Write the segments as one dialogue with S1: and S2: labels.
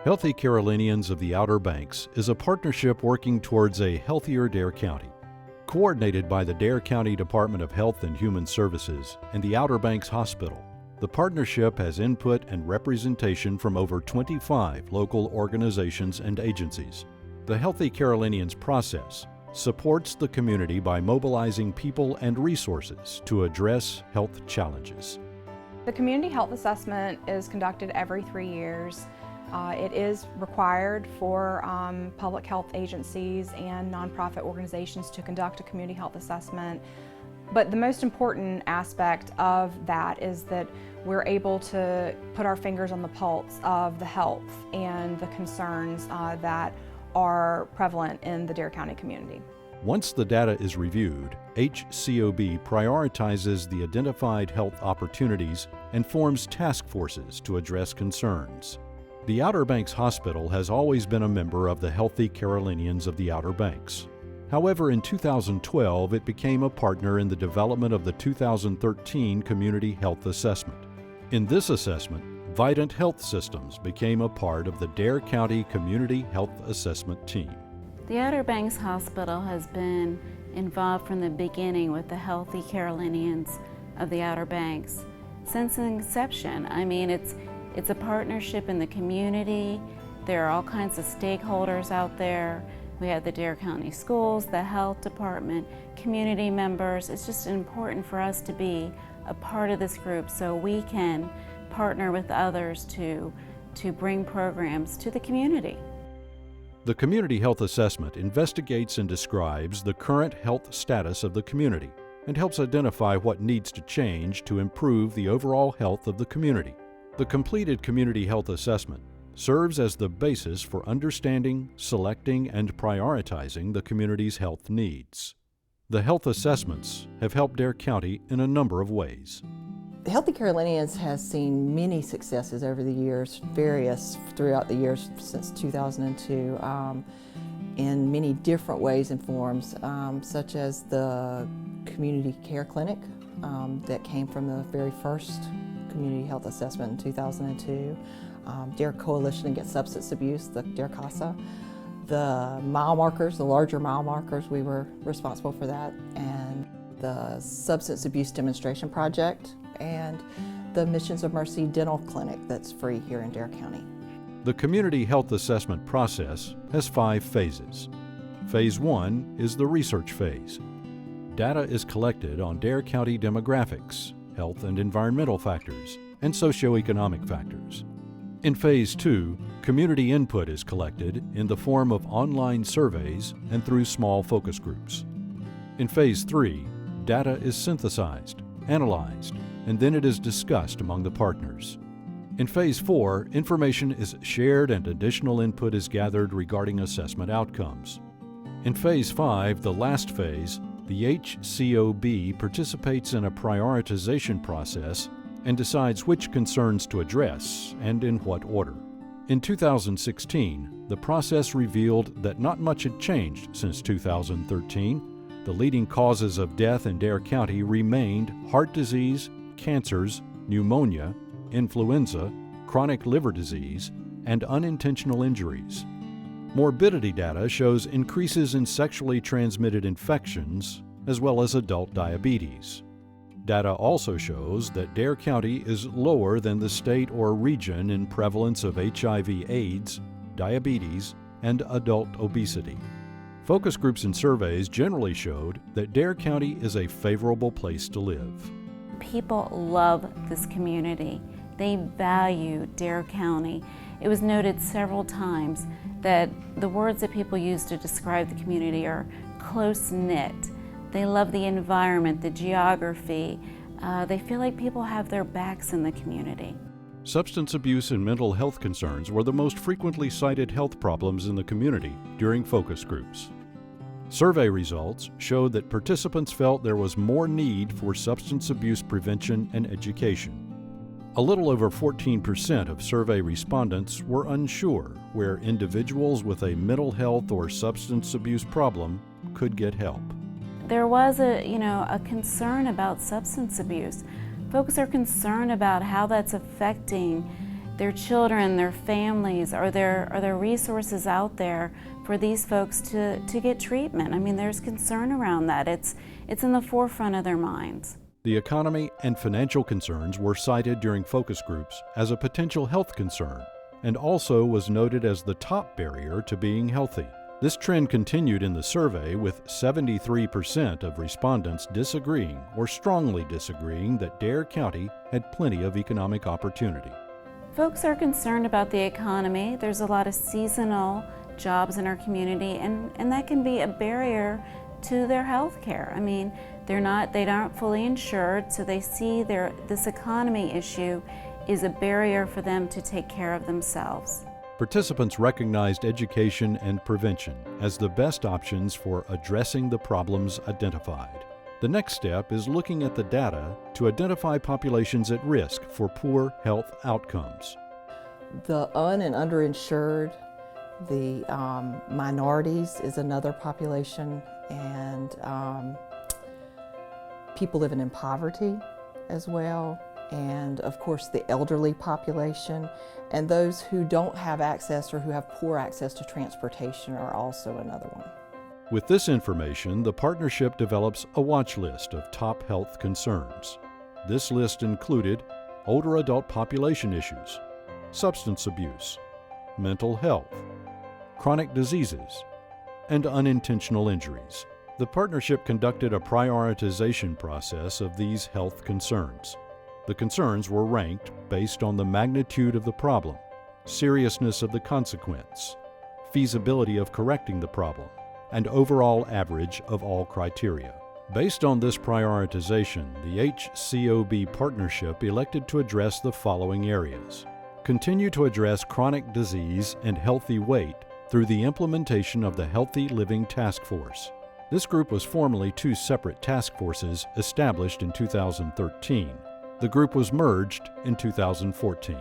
S1: Healthy Carolinians of the Outer Banks is a partnership working towards a healthier Dare County. Coordinated by the Dare County Department of Health and Human Services and the Outer Banks Hospital, the partnership has input and representation from over 25 local organizations and agencies. The Healthy Carolinians process supports the community by mobilizing people and resources to address health challenges.
S2: The community health assessment is conducted every 3 years. It is required for public health agencies and nonprofit organizations to conduct a community health assessment. But the most important aspect of that is that we're able to put our fingers on the pulse of the health and the concerns that are prevalent in the Dare County community.
S1: Once the data is reviewed, HCOB prioritizes the identified health opportunities and forms task forces to address concerns. The Outer Banks Hospital has always been a member of the Healthy Carolinians of the Outer Banks. However, in 2012, it became a partner in the development of the 2013 Community Health Assessment. In this assessment, Vidant Health Systems became a part of the Dare County Community Health Assessment team.
S3: The Outer Banks Hospital has been involved from the beginning with the Healthy Carolinians of the Outer Banks. Since inception, I mean, it's a partnership in the community. There are all kinds of stakeholders out there. We have the Dare County Schools, the health department, community members. It's just important for us to be a part of this group so we can partner with others to bring programs to the community.
S1: The Community Health Assessment investigates and describes the current health status of the community and helps identify what needs to change to improve the overall health of the community. The completed Community Health Assessment serves as the basis for understanding, selecting, and prioritizing the community's health needs. The health assessments have helped Dare County in a number of ways.
S4: The Healthy Carolinians has seen many successes over the years, various throughout the years since 2002, in many different ways and forms, such as the community care clinic that came from the very first community health assessment in 2002, Dare Coalition Against Substance Abuse, the Dare CASA, the mile markers, the larger mile markers, we were responsible for that, and the Substance Abuse Demonstration Project, and the Missions of Mercy Dental Clinic that's free here in Dare County.
S1: The Community Health Assessment process has 5 phases. Phase 1 is the research phase. Data is collected on Dare County demographics, health and environmental factors, and socioeconomic factors. In Phase 2, community input is collected in the form of online surveys and through small focus groups. In Phase 3, data is synthesized, analyzed, and then it is discussed among the partners. In Phase 4, information is shared and additional input is gathered regarding assessment outcomes. In Phase 5, the last phase, the HCOB participates in a prioritization process and decides which concerns to address and in what order. In 2016, the process revealed that not much had changed since 2013. The leading causes of death in Dare County remained heart disease, cancers, pneumonia, influenza, chronic liver disease, and unintentional injuries. Morbidity data shows increases in sexually transmitted infections as well as adult diabetes. Data also shows that Dare County is lower than the state or region in prevalence of HIV/AIDS, diabetes, and adult obesity. Focus groups and surveys generally showed that Dare County is a favorable place to live.
S3: People love this community. They value Dare County. It was noted several times that the words that people use to describe the community are close-knit. They love the environment, the geography. They feel like people have their backs in the community.
S1: Substance abuse and mental health concerns were the most frequently cited health problems in the community during focus groups. Survey results showed that participants felt there was more need for substance abuse prevention and education. A little over 14% of survey respondents were unsure where individuals with a mental health or substance abuse problem could get help.
S3: There was a concern about substance abuse. Folks are concerned about how that's affecting their children, their families? Are there resources out there for these folks to get treatment? I mean, there's concern around that. It's in the forefront of their minds.
S1: The economy and financial concerns were cited during focus groups as a potential health concern, and also was noted as the top barrier to being healthy. This trend continued in the survey, with 73% of respondents disagreeing or strongly disagreeing that Dare County had plenty of economic opportunity.
S3: Folks are concerned about the economy. There's a lot of seasonal jobs in our community, and that can be a barrier to their health care. I mean, they aren't fully insured, so they see this economy issue is a barrier for them to take care of themselves.
S1: Participants recognized education and prevention as the best options for addressing the problems identified. The next step is looking at the data to identify populations at risk for poor health outcomes.
S4: The and underinsured, the minorities is another population, and people living in poverty as well, and of course the elderly population, and those who don't have access or who have poor access to transportation are also another one.
S1: With this information, the partnership develops a watch list of top health concerns. This list included older adult population issues, substance abuse, mental health, chronic diseases, and unintentional injuries. The partnership conducted a prioritization process of these health concerns. The concerns were ranked based on the magnitude of the problem, seriousness of the consequence, feasibility of correcting the problem, and overall average of all criteria. Based on this prioritization, the HCOB partnership elected to address the following areas. Continue to address chronic disease and healthy weight through the implementation of the Healthy Living Task Force. This group was formerly two separate task forces established in 2013. The group was merged in 2014.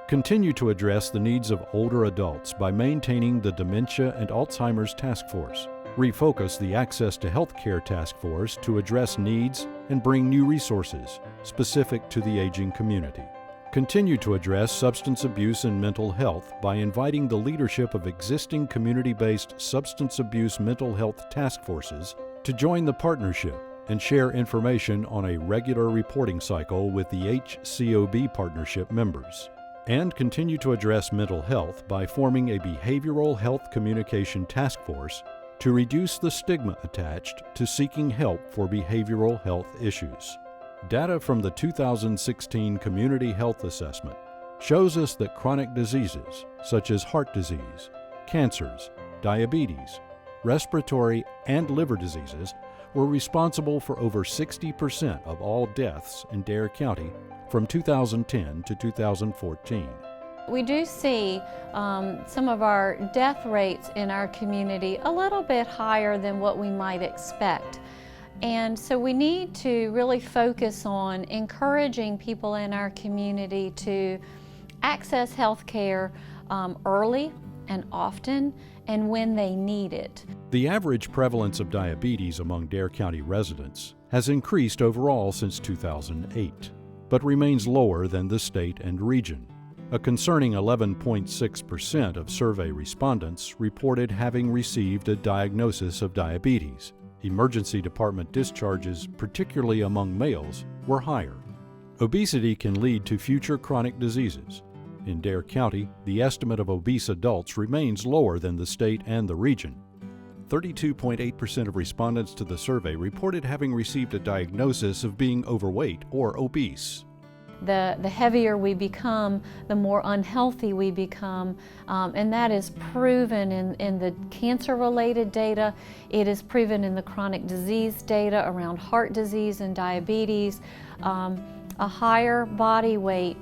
S1: Continue to address the needs of older adults by maintaining the Dementia and Alzheimer's Task Force. Refocus the Access to Healthcare Task Force to address needs and bring new resources specific to the aging community. Continue to address substance abuse and mental health by inviting the leadership of existing community-based substance abuse mental health task forces to join the partnership and share information on a regular reporting cycle with the HCOB partnership members. And continue to address mental health by forming a behavioral health communication task force to reduce the stigma attached to seeking help for behavioral health issues. Data from the 2016 Community Health Assessment shows us that chronic diseases such as heart disease, cancers, diabetes, respiratory and liver diseases were responsible for over 60% of all deaths in Dare County from 2010 to 2014.
S5: We do see some of our death rates in our community a little bit higher than what we might expect. And so we need to really focus on encouraging people in our community to access health care early and often and when they need it.
S1: The average prevalence of diabetes among Dare County residents has increased overall since 2008, but remains lower than the state and region. A concerning 11.6% of survey respondents reported having received a diagnosis of diabetes. Emergency department discharges, particularly among males, were higher. Obesity can lead to future chronic diseases. In Dare County, the estimate of obese adults remains lower than the state and the region. 32.8% of respondents to the survey reported having received a diagnosis of being overweight or obese.
S5: The heavier we become, the more unhealthy we become, and that is proven in the cancer-related data. It is proven in the chronic disease data around heart disease and diabetes. A higher body weight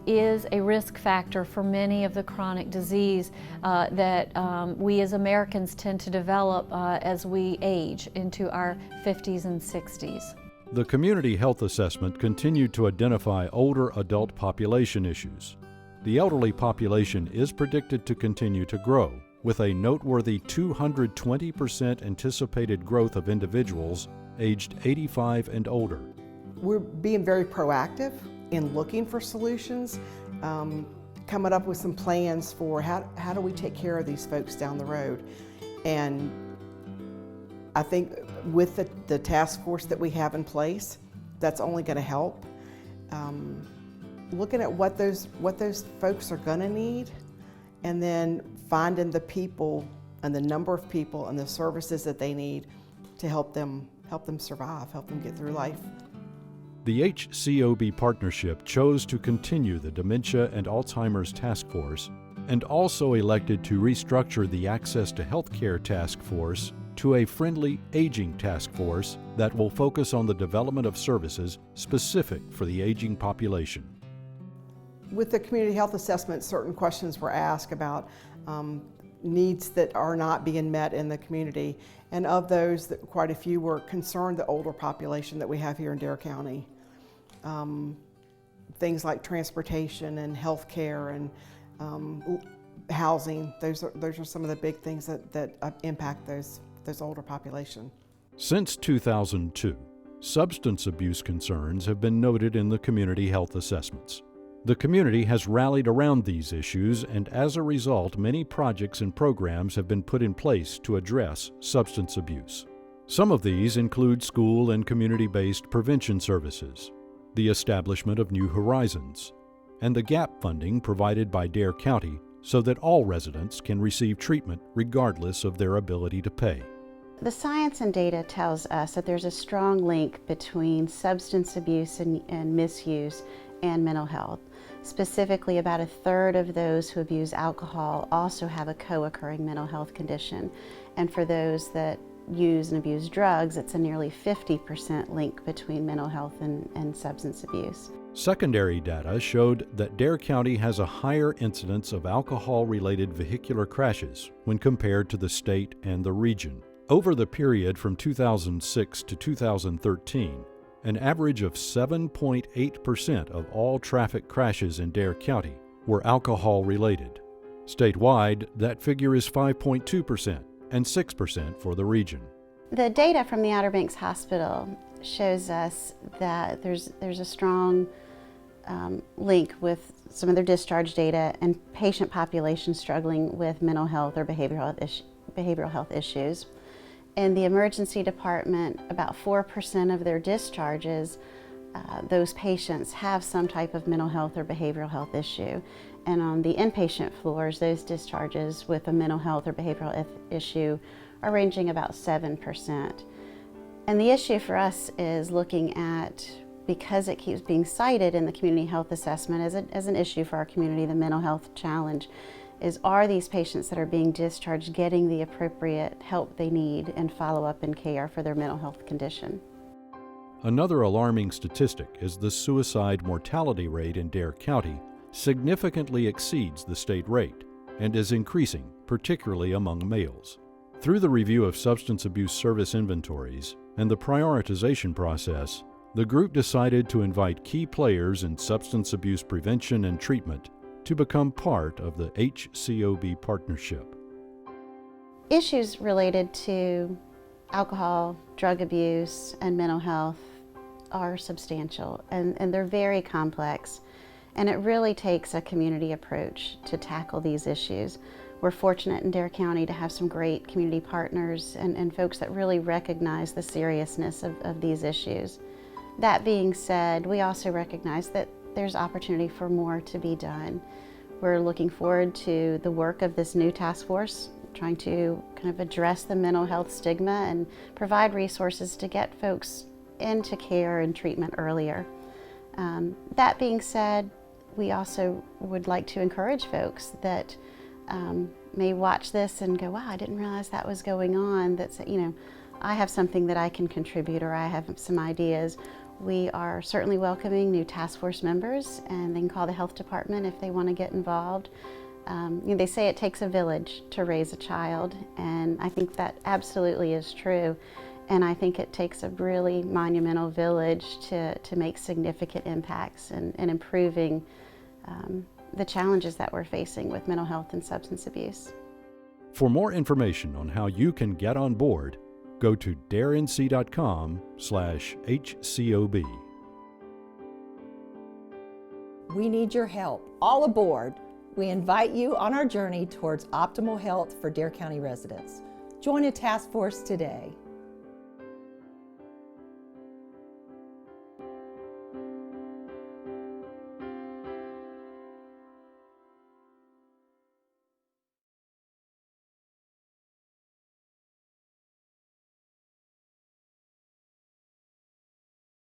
S5: is a risk factor for many of the chronic disease that we as Americans tend to develop as we age into our 50s and 60s.
S1: The Community Health Assessment continued to identify older adult population issues. The elderly population is predicted to continue to grow, with a noteworthy 220% anticipated growth of individuals aged 85 and older.
S6: We're being very proactive in looking for solutions coming up with some plans for how do we take care of these folks down the road. And I think with the task force that we have in place, that's only going to help. Looking at what those folks are going to need, and then finding the people and the number of people and the services that they need to help them survive, help them get through life.
S1: The HCOB partnership chose to continue the Dementia and Alzheimer's Task Force and also elected to restructure the Access to Healthcare Task Force to a Friendly Aging Task Force that will focus on the development of services specific for the aging population.
S6: With the community health assessment, certain questions were asked about needs that are not being met in the community. And of those, quite a few were concerned the older population that we have here in Dare County. Things like transportation and health care and housing, those are some of the big things that impact those older population.
S1: Since 2002, substance abuse concerns have been noted in the community health assessments. The community has rallied around these issues, and as a result, many projects and programs have been put in place to address substance abuse. Some of these include school and community-based prevention services, the establishment of New Horizons, and the gap funding provided by Dare County so that all residents can receive treatment regardless of their ability to pay.
S7: The science and data tells us that there's a strong link between substance abuse and misuse and mental health. Specifically, about 1/3 of those who abuse alcohol also have a co-occurring mental health condition. And for those that use and abuse drugs, it's a nearly 50% link between mental health and substance abuse.
S1: Secondary data showed that Dare County has a higher incidence of alcohol-related vehicular crashes when compared to the state and the region. Over the period from 2006 to 2013, an average of 7.8% of all traffic crashes in Dare County were alcohol-related. Statewide, that figure is 5.2% and 6% for the region.
S7: The data from the Outer Banks Hospital shows us that there's a strong link with some of their discharge data and patient population struggling with mental health or behavioral health issues. In the emergency department, about 4% of their discharges, those patients have some type of mental health or behavioral health issue. And on the inpatient floors, those discharges with a mental health or behavioral issue are ranging about 7%. And the issue for us is looking at, because it keeps being cited in the community health assessment as an issue for our community, the mental health challenge, are these patients that are being discharged getting the appropriate help they need and follow-up and care for their mental health condition.
S1: Another alarming statistic is the suicide mortality rate in Dare County significantly exceeds the state rate and is increasing, particularly among males. Through the review of substance abuse service inventories and the prioritization process, the group decided to invite key players in substance abuse prevention and treatment to become part of the HCOB partnership.
S7: Issues related to alcohol, drug abuse, and mental health are substantial, and they're very complex, and it really takes a community approach to tackle these issues. We're fortunate in Dare County to have some great community partners and folks that really recognize the seriousness of these issues. That being said, we also recognize that there's opportunity for more to be done. We're looking forward to the work of this new task force, trying to kind of address the mental health stigma and provide resources to get folks into care and treatment earlier. That being said, we also would like to encourage folks that may watch this and go, wow, I didn't realize that was going on. That's, I have something that I can contribute, or I have some ideas. We are certainly welcoming new task force members, and they can call the health department if they want to get involved. They say it takes a village to raise a child, and I think that absolutely is true. And I think it takes a really monumental village to make significant impacts in improving the challenges that we're facing with mental health and substance abuse.
S1: For more information on how you can get on board, go to darenc.com/HCOB.
S4: We need your help. All aboard. We invite you on our journey towards optimal health for Dare County residents. Join a task force today.